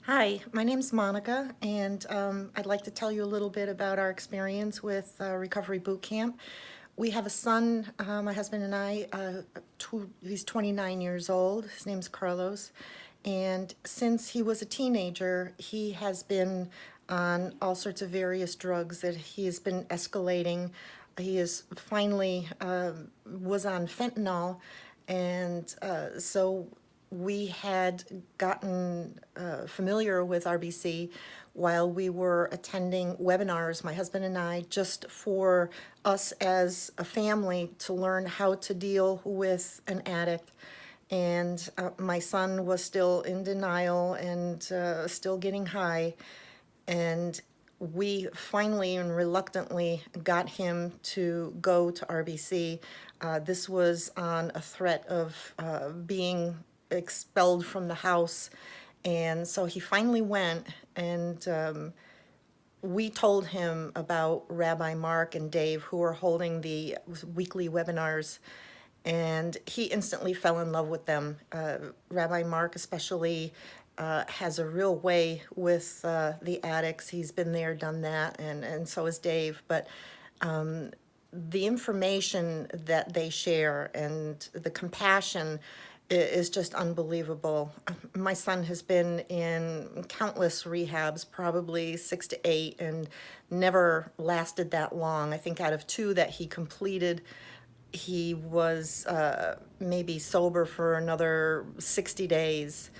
Hi, my name's Monica, and I'd like to tell you a little bit about our experience with Recovery Boot Camp. We have a son, my husband and I, he's 29 years old. His name's Carlos. And since he was a teenager, he has been on all sorts of various drugs that he has been escalating. He is finally was on fentanyl, and so we had gotten familiar with RBC while we were attending webinars, my husband and I, just for us as a family to learn how to deal with an addict. And my son was still in denial and still getting high. And we finally and reluctantly got him to go to RBC. This was on a threat of being expelled from the house. And so he finally went, and we told him about Rabbi Mark and Dave, who are holding the weekly webinars, and he instantly fell in love with them. Rabbi Mark, especially, has a real way with the addicts. He's been there, done that, and so has Dave. But the information that they share and the compassion is just unbelievable. My son has been in countless rehabs, probably 6 to 8, and never lasted that long. I think out of 2 that he completed, he was maybe sober for another 60 days.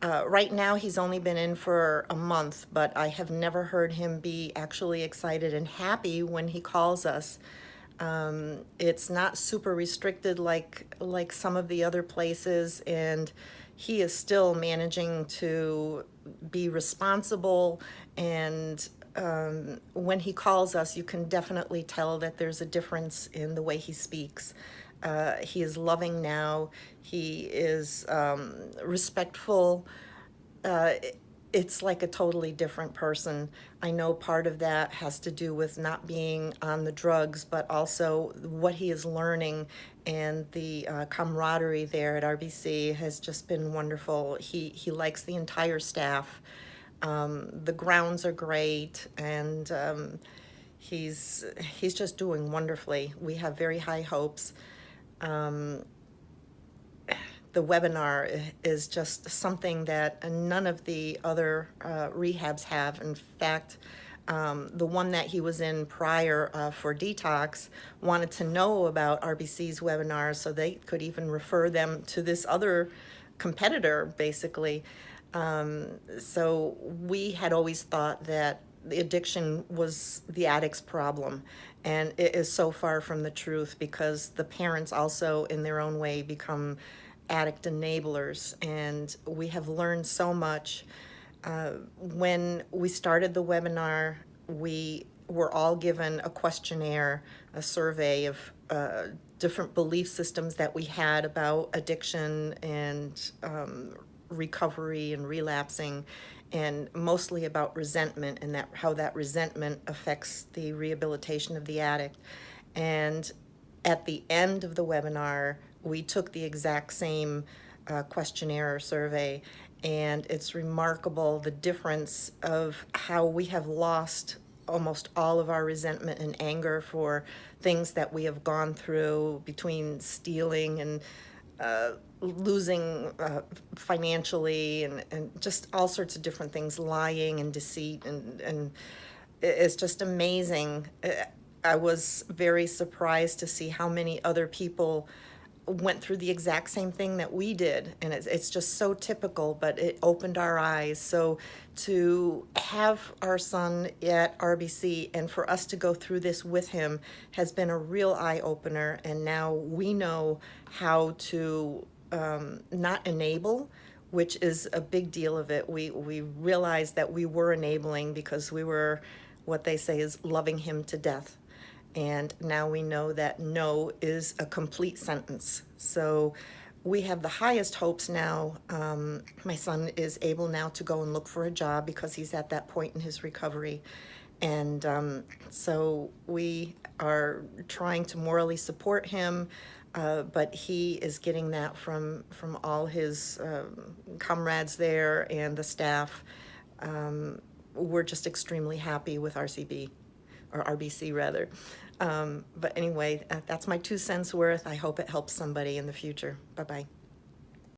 Right now, he's only been in for a month, but I have never heard him be actually excited and happy when he calls us. It's not super restricted like some of the other places, and he is still managing to be responsible. And when he calls us, you can definitely tell that there's a difference in the way he speaks. He is loving now. He is respectful. uh, it's like a totally different person. I know part of that has to do with not being on the drugs, but also what he is learning, and the camaraderie there at RBC has just been wonderful. He likes the entire staff. The grounds are great, and he's just doing wonderfully. We have very high hopes. The webinar is just something that none of the other rehabs have. In fact, the one that he was in prior for detox wanted to know about RBC's webinars so they could even refer them to this other competitor, basically. So we had always thought that the addiction was the addict's problem, and it is so far from the truth, because the parents also, in their own way, become addict enablers, and we have learned so much. When we started the webinar, we were all given a questionnaire, a survey of different belief systems that we had about addiction and recovery and relapsing, and mostly about resentment, and that how that resentment affects the rehabilitation of the addict. And at the end of the webinar, we took the exact same questionnaire or survey, and it's remarkable the difference of how we have lost almost all of our resentment and anger for things that we have gone through, between stealing and losing financially, and just all sorts of different things, lying and deceit, and it's just amazing. I was very surprised to see how many other people went through the exact same thing that we did, and it's just so typical, but it opened our eyes. So to have our son at RBC and for us to go through this with him has been a real eye-opener, and now we know how to not enable, which is a big deal of it. We realized that we were enabling because we were, what they say is, loving him to death. And now we know that no is a complete sentence. So we have the highest hopes now. My son is able now to go and look for a job because he's at that point in his recovery. And so we are trying to morally support him, but he is getting that from all his comrades there and the staff. we're just extremely happy with RCB, or RBC rather. But anyway, that's my 2 cents worth. I hope it helps somebody in the future. Bye-bye.